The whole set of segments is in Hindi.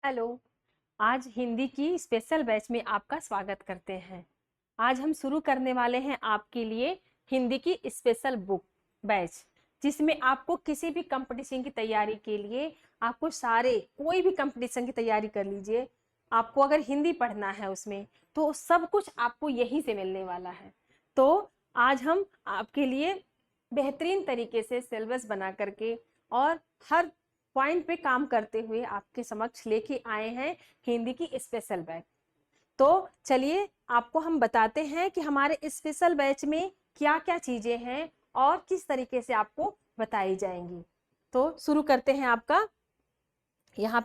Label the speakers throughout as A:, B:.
A: हेलो। आज हिंदी की स्पेशल बैच में आपका स्वागत करते हैं। आज हम शुरू करने वाले हैं आपके लिए हिंदी की स्पेशल बुक बैच, जिसमें आपको किसी भी कंपटीशन की तैयारी के लिए आपको कोई भी कंपटीशन की तैयारी कर लीजिए, आपको अगर हिंदी पढ़ना है उसमें तो सब कुछ आपको यहीं से मिलने वाला है। तो आज हम आपके लिए बेहतरीन तरीके से सिलेबस बना करके और हर पॉइंट पे काम करते हुए आपके समक्ष लेके आए हैं हिंदी की स्पेशल बैच। तो चलिए आपको हम बताते हैं कि हमारे स्पेशल बैच में क्या क्या चीजें हैं और किस तरीके से आपको बताई जाएंगी। तो शुरू करते हैं। आपका यहाँ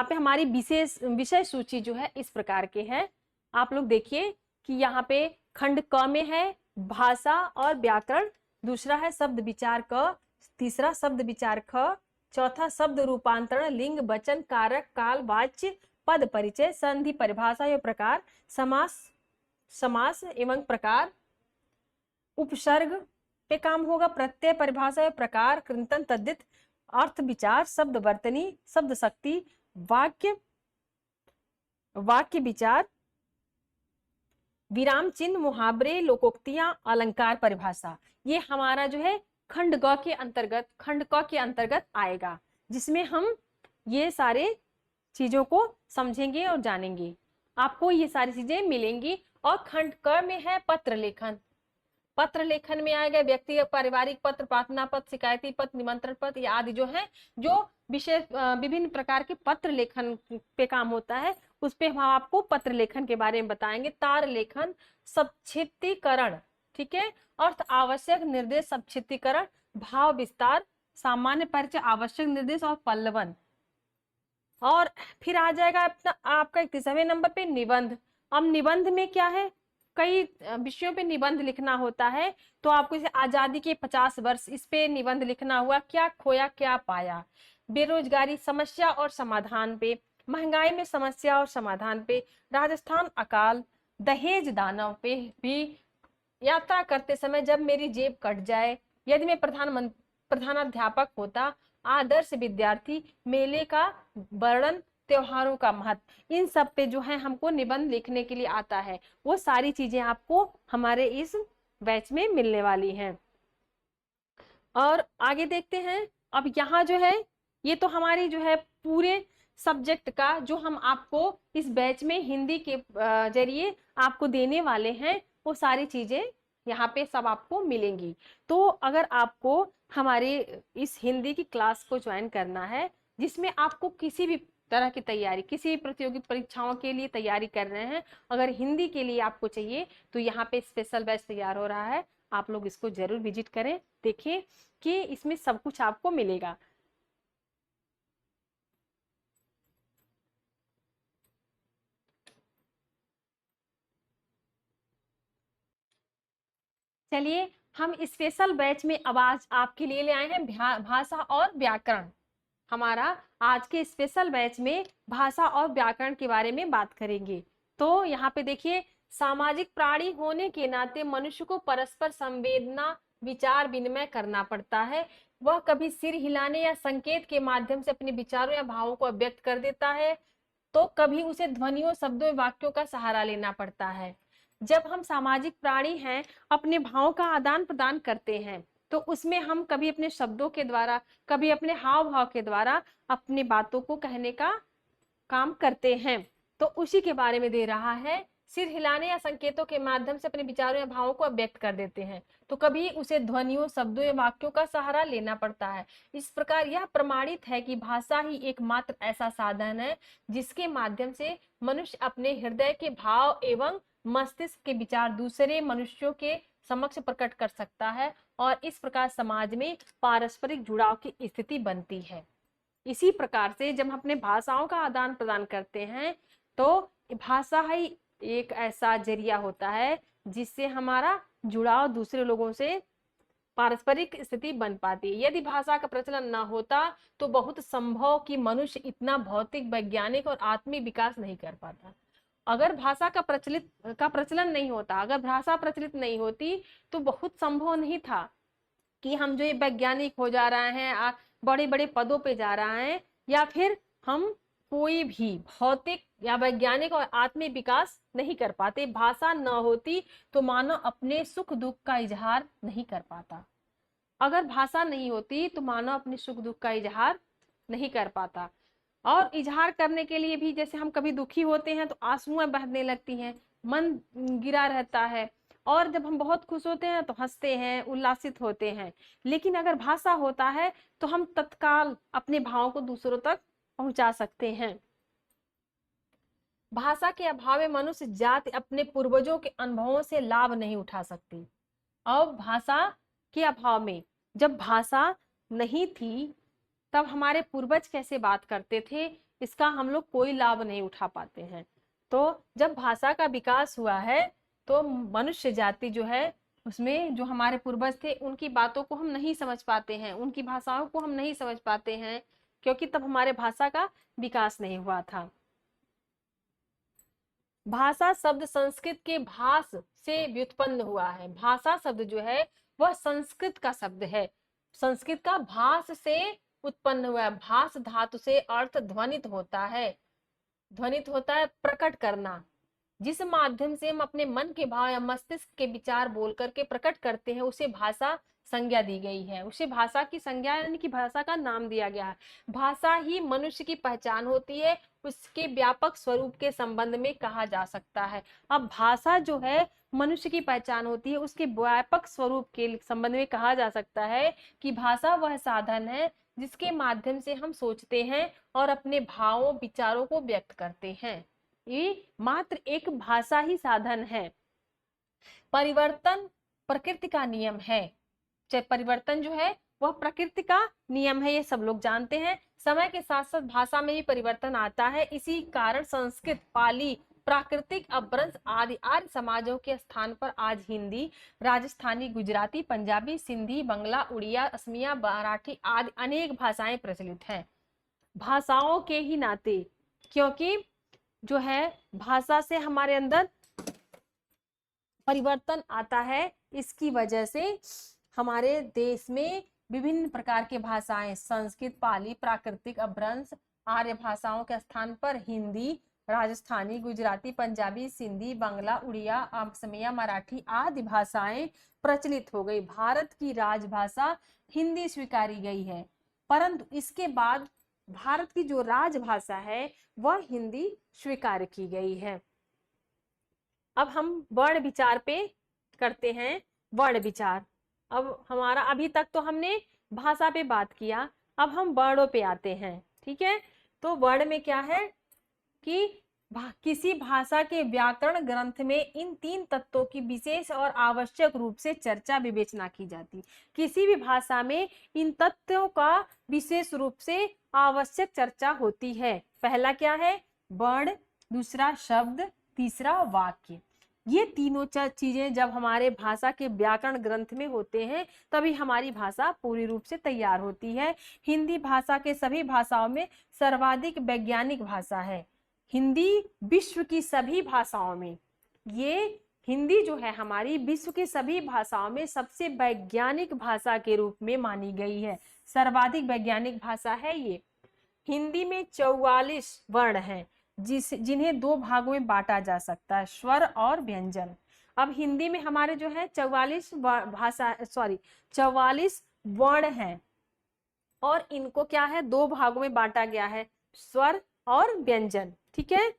A: पे हमारी विशेष विषय सूची जो है इस प्रकार के हैं। आप लोग देखिए कि यहाँ पे खंड क में है भाषा और व्याकरण, दूसरा है शब्द विचार क, तीसरा शब्द विचार ख, चौथा शब्द रूपांतरण, लिंग, वचन, कारक, काल, वाच्य, पद परिचय, संधि, परिभाषा एवं प्रकार, समास समास एवं प्रकार, उपसर्ग पे काम होगा, प्रत्यय, परिभाषा एवं प्रकार, कृंतन, तद्धित, अर्थ विचार, शब्द वर्तनी, शब्द शक्ति, वाक्य वाक्य विचार, विराम चिन्ह, मुहावरे, लोकोक्तियां, अलंकार, परिभाषा। ये हमारा जो है खंड क के अंतर्गत आएगा, जिसमें हम ये सारे चीजों को समझेंगे और जानेंगे। आपको ये सारी चीजें मिलेंगी। और खंड क में है पत्र लेखन। पत्र लेखन में आएगा व्यक्तिगत, पारिवारिक पत्र, प्रार्थना पत्र, शिकायती पत्र, निमंत्रण पत्र आदि जो है, जो विशेष विभिन्न प्रकार के पत्र लेखन पे काम होता है, उस पे हम आपको पत्र लेखन के बारे में बताएंगे। तार लेखन, संक्षिप्तीकरण, ठीक है, अर्थ आवश्यक निर्देश, संक्षिप्तीकरण, भाव विस्तार, सामान्य परिचय, आवश्यक निर्देश और पल्लवन। और फिर आ जाएगा अपना आपका 31वें नंबर पे निबंध। अब निबंध में क्या है, कई विषयों पे निबंध लिखना होता है। तो आपको इसे आजादी के 50 वर्ष, इस पे निबंध लिखना हुआ, क्या खोया क्या पाया, बेरोजगारी समस्या और समाधान पे, महंगाई में समस्या और समाधान पे, राजस्थान अकाल, दहेज दानव पे भी, यात्रा करते समय जब मेरी जेब कट जाए, यदि मैं प्रधानाध्यापक होता, आदर्श विद्यार्थी, मेले का वर्णन, त्योहारों का महत्व। इन सब पे जो है हमको निबंध लिखने के लिए आता है। वो सारी चीजें आपको हमारे इस बैच में मिलने वाली हैं। और आगे देखते हैं। अब यहाँ जो है, ये तो हमारी जो है पूरे सब्जेक्ट का जो हम आपको इस बैच में हिंदी के जरिए आपको देने वाले हैं, वो सारी चीजें यहाँ पे सब आपको मिलेंगी। तो अगर आपको हमारे इस हिंदी की क्लास को ज्वाइन करना है, जिसमें आपको किसी भी तरह की तैयारी, किसी भी प्रतियोगी परीक्षाओं के लिए तैयारी कर रहे हैं, अगर हिंदी के लिए आपको चाहिए, तो यहाँ पे स्पेशल बैच तैयार हो रहा है। आप लोग इसको जरूर विजिट करें, देखिए कि इसमें सब कुछ आपको मिलेगा। चलिए, हम स्पेशल बैच में आवाज आपके लिए ले आए हैं भाषा और व्याकरण। हमारा आज के स्पेशल बैच में भाषा और व्याकरण के बारे में बात करेंगे। तो यहाँ पे देखिए, सामाजिक प्राणी होने के नाते मनुष्य को परस्पर संवेदना, विचार विनिमय करना पड़ता है। वह कभी सिर हिलाने या संकेत के माध्यम से अपने विचारों या भावों को व्यक्त कर देता है, तो कभी उसे ध्वनियों, शब्दों, वाक्यों का सहारा लेना पड़ता है। जब हम सामाजिक प्राणी हैं, अपने भावों का आदान प्रदान करते हैं, तो उसमें हम कभी अपने शब्दों के द्वारा, कभी अपने हाव भाव के द्वारा अपनी बातों को कहने का काम करते हैं। तो उसी के बारे में दे रहा है। सिर हिलाने या संकेतों के माध्यम से अपने विचारों या भावों को व्यक्त कर देते हैं, तो कभी उसे ध्वनियों, शब्दों या वाक्यों का सहारा लेना पड़ता है। इस प्रकार यह प्रमाणित है कि भाषा ही एकमात्र ऐसा साधन है जिसके माध्यम से मनुष्य अपने हृदय के भाव एवं मस्तिष्क के विचार दूसरे मनुष्यों के समक्ष प्रकट कर सकता है, और इस प्रकार समाज में पारस्परिक जुड़ाव की स्थिति बनती है। इसी प्रकार से जब हम अपने भाषाओं का आदान प्रदान करते हैं, तो भाषा ही एक ऐसा जरिया होता है जिससे हमारा जुड़ाव दूसरे लोगों से पारस्परिक स्थिति बन पाती है। यदि भाषा का प्रचलन न होता, तो बहुत संभव कि मनुष्य इतना भौतिक, वैज्ञानिक और आत्मिक विकास नहीं कर पाता। अगर भाषा का प्रचलन नहीं होता, अगर भाषा प्रचलित नहीं होती, तो बहुत संभव नहीं था कि हम जो ये वैज्ञानिक हो जा रहे हैं, बड़े बड़े पदों पे जा रहे हैं, या फिर हम कोई भी भौतिक या वैज्ञानिक और आत्मिक विकास नहीं कर पाते। भाषा न होती तो मानव अपने सुख दुख का इजहार नहीं कर पाता। अगर भाषा नहीं होती तो मानव अपने सुख दुख का इजहार नहीं कर पाता। और इजहार करने के लिए भी, जैसे हम कभी दुखी होते हैं तो आंसुएं बहने लगती हैं, मन गिरा रहता है, और जब हम बहुत खुश होते हैं तो हंसते हैं, उल्लासित होते हैं। लेकिन अगर भाषा होता है तो हम तत्काल अपने भावों को दूसरों तक पहुंचा सकते हैं। भाषा के अभाव में मनुष्य जाति अपने पूर्वजों के अनुभवों से लाभ नहीं उठा सकती। अब भाषा के अभाव में, जब भाषा नहीं थी तब हमारे पूर्वज कैसे बात करते थे, इसका हम लोग कोई लाभ नहीं उठा पाते हैं। तो जब भाषा का विकास हुआ है तो मनुष्य जाति जो है, उसमें जो हमारे पूर्वज थे उनकी बातों को हम नहीं समझ पाते हैं, उनकी भाषाओं को हम नहीं समझ पाते हैं, क्योंकि तब हमारे भाषा का विकास नहीं हुआ था। भाषा शब्द संस्कृत के भाष से व्युत्पन्न हुआ है। भाषा शब्द जो है वह संस्कृत का शब्द है, संस्कृत का भाष से उत्पन्न हुआ है। भाष धातु से अर्थ ध्वनित होता है। ध्वनित होता है प्रकट करना, जिस माध्यम से हम अपने मन के भाव या मस्तिष्क के विचार बोल करके प्रकट करते हैं, उसे भाषा संज्ञा दी गई है, उसे भाषा की संज्ञा यानी कि भाषा का नाम दिया गया है। भाषा ही मनुष्य की पहचान होती है, उसके व्यापक स्वरूप के संबंध में कहा जा सकता है। अब भाषा जो है मनुष्य की पहचान होती है, उसके व्यापक स्वरूप के संबंध में कहा जा सकता है कि भाषा वह साधन है जिसके माध्यम से हम सोचते हैं और अपने भावों विचारों को व्यक्त करते हैं। ये मात्र एक भाषा ही साधन है। परिवर्तन प्रकृति का नियम है। परिवर्तन जो है वह प्रकृति का नियम है, ये सब लोग जानते हैं। समय के साथ साथ भाषा में भी परिवर्तन आता है। इसी कारण संस्कृत, पाली, प्राकृतिक, अपभ्रंश आदि आर्य समाजों के स्थान पर आज हिंदी, राजस्थानी, गुजराती, पंजाबी, सिंधी, बंगला, उड़िया, असमिया, मराठी आदि अनेक भाषाएं प्रचलित हैं। भाषाओं के ही नाते, क्योंकि जो है भाषा से हमारे अंदर परिवर्तन आता है, इसकी वजह से हमारे देश में विभिन्न प्रकार के भाषाएं, संस्कृत, पाली, प्राकृतिक, अपभ्रंश आर्य भाषाओं के स्थान पर हिंदी, राजस्थानी, गुजराती, पंजाबी, सिंधी, बांग्ला, उड़िया, असमिया, मराठी आदि भाषाएं प्रचलित हो गई। भारत की राजभाषा हिंदी स्वीकारी गई है, परंतु इसके बाद भारत की जो राजभाषा है वह हिंदी स्वीकार की गई है। अब हम वर्ण विचार पे करते हैं। वर्ण विचार, अब हमारा अभी तक तो हमने भाषा पे बात किया, अब हम वर्णों पे आते हैं। ठीक है, तो वर्ण में क्या है कि किसी भाषा के व्याकरण ग्रंथ में इन तीन तत्वों की विशेष और आवश्यक रूप से चर्चा विवेचना की जाती। किसी भी भाषा में इन तत्वों का विशेष रूप से आवश्यक चर्चा होती है। पहला क्या है? वर्ण, दूसरा शब्द, तीसरा वाक्य। ये तीनों चीजें जब हमारे भाषा के व्याकरण ग्रंथ में होते हैं तभी हमारी भाषा पूरी रूप से तैयार होती है। हिंदी भाषा के सभी भाषाओं में सर्वाधिक वैज्ञानिक भाषा है। हिंदी विश्व की सभी भाषाओं में, ये हिंदी जो है हमारी विश्व की सभी भाषाओं में सबसे वैज्ञानिक भाषा के रूप में मानी गई है। सर्वाधिक वैज्ञानिक भाषा है ये। हिंदी में 44 वर्ण हैं जिन्हें दो भागों में बांटा जा सकता है, स्वर और व्यंजन। अब हिंदी में हमारे जो है 44 वर्ण हैं और इनको क्या है, दो भागों में बांटा गया है, स्वर और व्यंजन। ठीक है,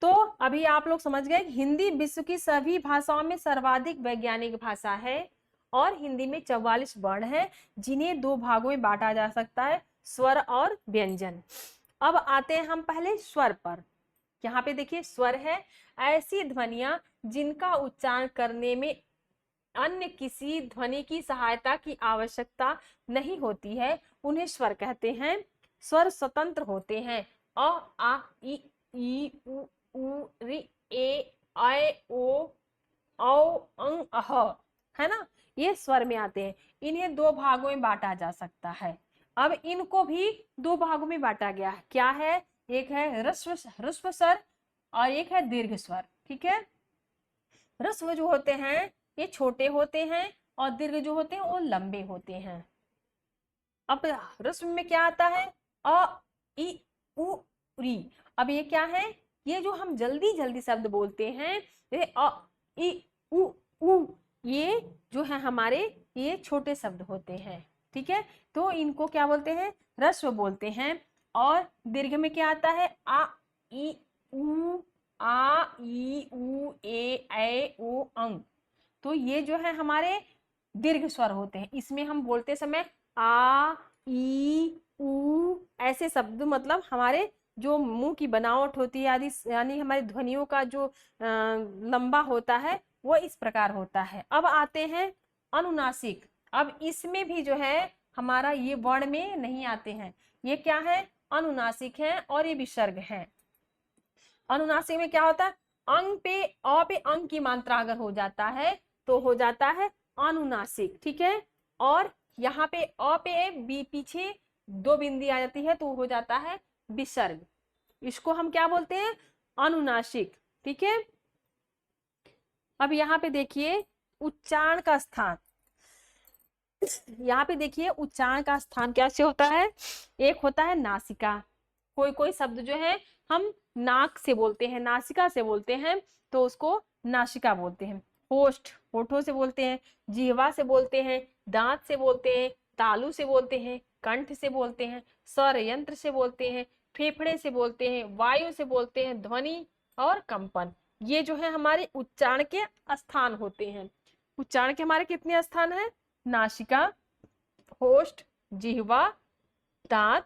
A: तो अभी आप लोग समझ गए हिंदी विश्व की सभी भाषाओं में सर्वाधिक वैज्ञानिक भाषा है और हिंदी में 44 वर्ण हैं जिन्हें दो भागों में बांटा जा सकता है, स्वर और व्यंजन। अब आते हैं हम पहले स्वर पर। यहाँ पे देखिए स्वर है ऐसी ध्वनियां जिनका उच्चारण करने में अन्य किसी ध्वनि की सहायता की आवश्यकता नहीं होती है, उन्हें स्वर कहते हैं। स्वर स्वतंत्र होते हैं। अ, आ, ई, उ, रि, ए, ऐ, ओ, औ, अंग, अह, है ना, ये स्वर में आते हैं। इन्हें दो भागों में बांटा जा सकता है। अब इनको भी दो भागों में बांटा गया है। क्या है? एक है ह्रस्व स्वर और एक है दीर्घ स्वर। ठीक है, ह्रस्व जो होते हैं ये छोटे होते हैं और दीर्घ जो होते हैं वो लंबे होते हैं। अब ह्रस्व में क्या आता है? अ, इ, उ, री। अब ये क्या है? ये जो हम जल्दी जल्दी शब्द बोलते हैं, जैसे अ, इ, उ, ये जो है हमारे, ये छोटे शब्द होते हैं, ठीक है। तो इनको क्या बोलते हैं? ह्रस्व बोलते हैं। और दीर्घ में क्या आता है? आ, इ, उ, आ, ई, उ, ए, ओ, अंग। तो ये जो है हमारे दीर्घ स्वर होते हैं। इसमें हम बोलते समय आ, ई, उ ऐसे शब्द, मतलब हमारे जो मुंह की बनावट होती है आदि, यानी हमारी ध्वनियों का जो लंबा होता है वो इस प्रकार होता है। अब आते हैं अनुनासिक। अब इसमें भी जो है हमारा ये वर्ण में नहीं आते हैं। ये क्या है? अनुनासिक है और ये विसर्ग है। अनुनासिक में क्या होता है? अंग पे, अ पे अंग की मात्रा अगर हो जाता है तो हो जाता है अनुनासिक, ठीक है। और यहाँ पे अ पे बी पीछे दो बिंदी आ जाती है तो हो जाता है विसर्ग। इसको हम क्या बोलते हैं? अनुनासिक, ठीक है। अब यहाँ पे देखिए उच्चारण का स्थान। यहाँ पे देखिए उच्चारण का स्थान कैसे होता है? एक होता है नासिका। कोई कोई शब्द जो है हम नाक से बोलते हैं, नासिका से बोलते हैं, तो उसको नासिका बोलते हैं। होठ, होठों से बोलते हैं। जिह्वा से बोलते हैं। दांत से बोलते हैं। तालू से बोलते हैं। कंठ से बोलते हैं। स्वर यंत्र से बोलते हैं। फेफड़े से बोलते हैं। वायु से बोलते हैं। ध्वनि और कंपन, ये जो है हमारे उच्चारण के स्थान होते हैं। उच्चारण के हमारे कितने स्थान है? नासिका, होठ, जिह्वा, दांत,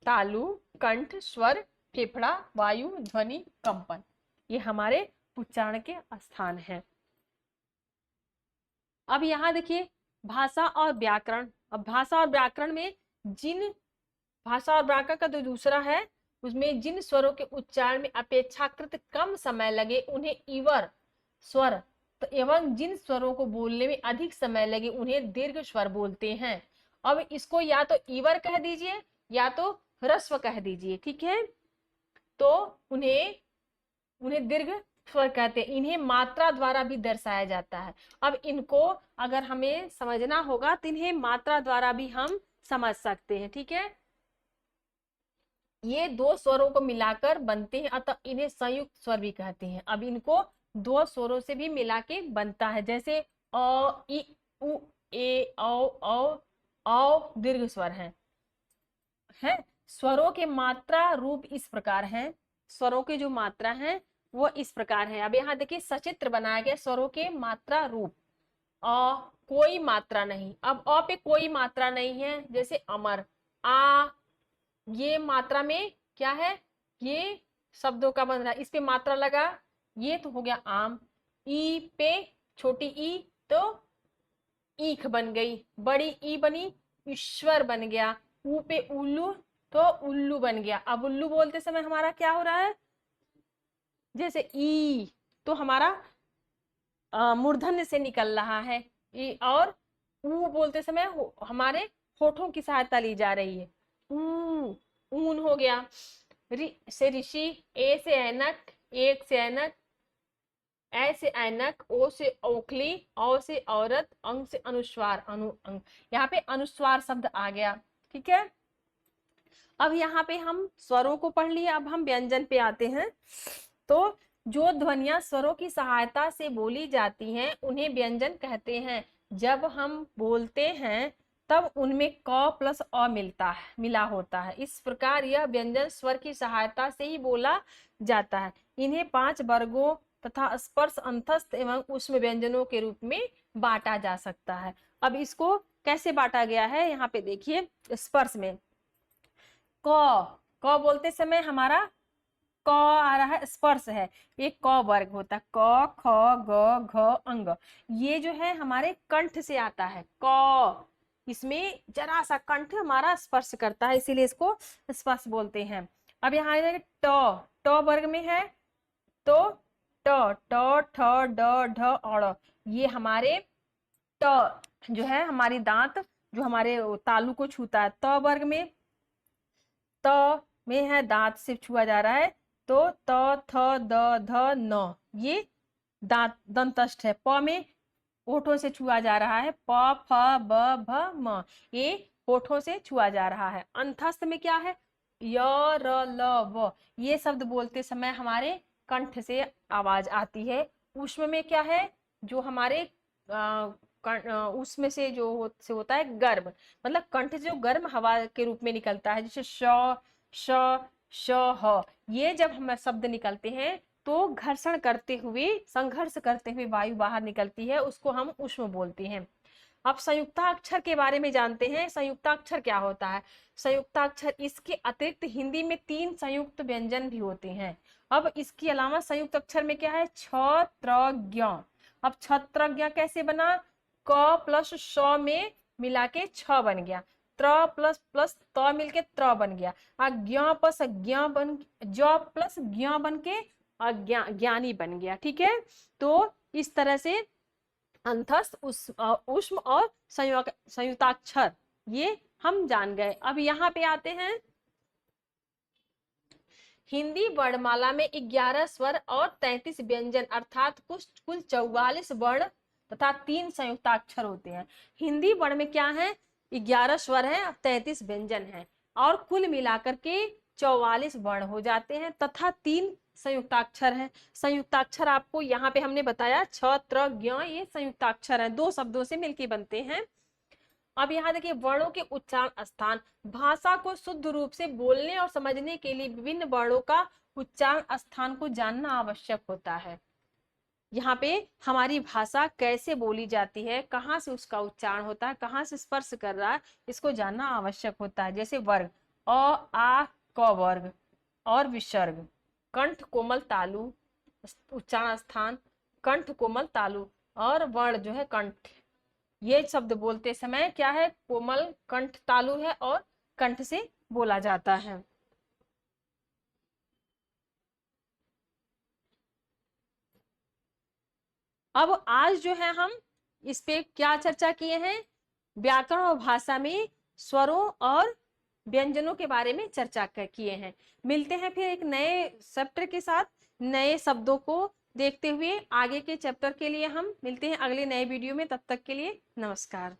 A: तालु, कंठ, स्वर, फेफड़ा, वायु, ध्वनि, कंपन, ये हमारे उच्चारण के स्थान हैं। अब यहाँ देखिए भाषा और व्याकरण। अब भाषा और व्याकरण में जिन, भाषा और व्याकरण का जो दूसरा है उसमें जिन स्वरों के उच्चारण में अपेक्षाकृत कम समय लगे उन्हें इवर स्वर, तो एवं जिन स्वरों को बोलने में अधिक समय लगे उन्हें दीर्घ स्वर बोलते हैं। अब इसको या तो इवर कह दीजिए या तो ह्रस्व कह दीजिए, ठीक है। तो उन्हें उन्हें दीर्घ स्वर कहते हैं। इन्हें मात्रा द्वारा भी दर्शाया जाता है। अब इनको अगर हमें समझना होगा तो इन्हें मात्रा द्वारा भी हम समझ सकते हैं, ठीक है। ये दो स्वरों को मिलाकर बनते हैं, अतः इन्हें संयुक्त स्वर भी कहते हैं। अब इनको दो स्वरों से भी मिला के बनता है, जैसे अ, इ, उ, ए, औ दीर्घ स्वर है। स्वरों के मात्रा रूप इस प्रकार है। स्वरों के जो मात्रा है वो इस प्रकार है। अब यहाँ देखिए सचित्र बनाया गया स्वरों के मात्रा रूप। अ कोई मात्रा नहीं। अब अ पे कोई मात्रा नहीं है, जैसे अमर, आ, ये मात्रा में क्या है? ये शब्दों का बन रहा है, इस पे मात्रा लगा, ये तो हो गया आम। ई पे छोटी ई तो ईख बन गई, बड़ी ई बनी ईश्वर बन गया। ऊ पे उल्लू तो उल्लू बन गया। अब उल्लू बोलते समय हमारा क्या हो रहा है? जैसे ई तो हमारा मूर्धन्य से निकल रहा है, और ऊ बोलते समय हमारे होठों की सहायता ली जा रही है। ऊ, ऊन हो गया। रि से ऋषि, ए से ऐनक, एक से ऐनक, ऐ से ऐनक, ओ से ओखली, औ से औरत, अंग से अनुस्वार, अनु अंग। यहाँ पे अनुस्वार शब्द आ गया, ठीक है। अब यहाँ पे हम स्वरों को पढ़ लिया, अब हम व्यंजन पे आते हैं। तो जो ध्वनियां स्वरों की सहायता से बोली जाती हैं उन्हें व्यंजन कहते हैं। जब हम बोलते हैं तब उनमें क प्लस अ मिला होता है। इस प्रकार यह व्यंजन स्वर की सहायता से ही बोला जाता है। इन्हें 5 वर्गों तथा स्पर्श, अंतस्थ एवं ऊष्म व्यंजनों के रूप में बांटा जा सकता है। अब इसको कैसे बांटा गया है यहाँ पे देखिए। स्पर्श में क बोलते समय हमारा क आ रहा है, स्पर्श है, एक क वर्ग होता है। क, ख, ग, घ, अंग, ये जो है हमारे कंठ से आता है। क इसमें जरा सा कंठ हमारा स्पर्श करता है, इसीलिए इसको स्पर्श बोलते हैं। अब यहाँ ट वर्ग में है तो ट, ठ, ड, ढ, अड़, ये हमारे ट जो है हमारी दांत जो हमारे तालू को छूता है। त वर्ग में, त में है दांत से छुआ जा रहा है, तो त, थ, द, ध, न, ये दांत दंतस्थ है। प में होठों से छुआ जा रहा है। प फ ब भ म, ये होठों से छुआ जा रहा है। अंतस्थ में क्या है? य र ल व, ये शब्द बोलते समय हमारे कंठ से आवाज आती है। ऊष्म में क्या है? जो हमारे उसमें से से होता है गर्म, मतलब कंठ से जो गर्म हवा के रूप में निकलता है, जैसे श श श ह, ये जब हम शब्द निकलते हैं तो घर्षण करते हुए, संघर्ष करते हुए वायु बाहर निकलती है, उसको हम ऊष्म बोलते हैं। अब संयुक्ताक्षर के बारे में जानते हैं। संयुक्ताक्षर क्या होता है? संयुक्ताक्षर, इसके अतिरिक्त हिंदी में 3 संयुक्त व्यंजन भी होते हैं। अब इसके अलावा संयुक्त अक्षर में क्या है? छ त्र ज्ञ। अब छत्रज्ञ कैसे बना? क प्लस श में मिला के छ बन गया, त्र प्लस प्लस त मिलके त्र बन गया, ज्ञ प्लस ज्ञ बन, ज प्लस ज्ञ बन के ज्ञानी बन गया। ठीक है, तो इस तरह से अंतस्थ, ऊष्म और संयुक्ताक्षर ये हम जान गए। अब यहाँ पे आते हैं, हिंदी वर्णमाला में 11 स्वर और 33 व्यंजन अर्थात कुल 44 वर्ण तथा 3 संयुक्ताक्षर होते हैं। हिंदी वर्ण में क्या है? 11 स्वर है, 33 व्यंजन है, और कुल मिलाकर के 44 वर्ण हो जाते हैं तथा 3 संयुक्ताक्षर है। संयुक्ताक्षर आपको यहाँ पे हमने बताया छ त्र ज्ञ, ये संयुक्ताक्षर है, 2 शब्दों से मिलकर बनते हैं। अब यहाँ देखिए, वर्णों के उच्चारण स्थान। भाषा को शुद्ध रूप से बोलने और समझने के लिए विभिन्न वर्णों का उच्चारण स्थान को जानना आवश्यक होता है। यहाँ पे हमारी भाषा कैसे बोली जाती है, कहाँ से उसका उच्चारण होता है, कहाँ से स्पर्श कर रहा है, इसको जानना आवश्यक होता है। जैसे वर्ग, अ आ क वर्ग और विसर्ग, कंठ कोमल तालु, उच्चारण स्थान कंठ कोमल तालु, और वर्ण जो है कंठ, ये शब्द बोलते समय क्या है? कोमल कंठ तालु है और कंठ से बोला जाता है। अब आज जो है हम इस पे क्या चर्चा किए हैं? व्याकरण और भाषा में स्वरों और व्यंजनों के बारे में चर्चा किए हैं। मिलते हैं फिर एक नए चैप्टर के साथ, नए शब्दों को देखते हुए। आगे के चैप्टर के लिए हम मिलते हैं अगले नए वीडियो में, तब तक के लिए नमस्कार।